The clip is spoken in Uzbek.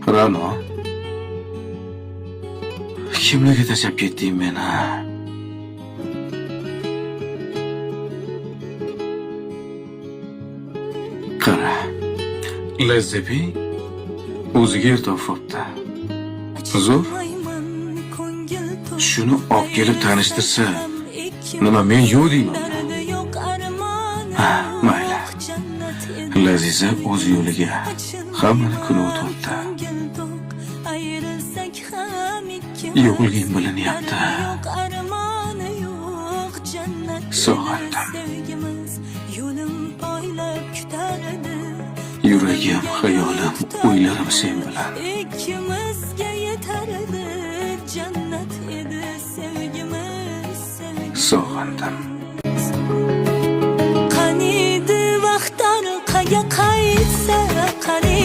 Ra'no, kimlarga tashlab ketding meni? Qara, Lazzabi o'ziga yer topibdi. Zo'r. Shuni olib kelib tanishtirsa, nima men yo'q deyman? Mayli. Laziza o'z yo'liga hammani kuni o'tibdi. Yo'qliging bilinyapti. Sog'indim. Yuragim, hayolim, o'ylarim sen bilan. Sog'indim. Qaniydi vaqtlar qayga qaytsa, qani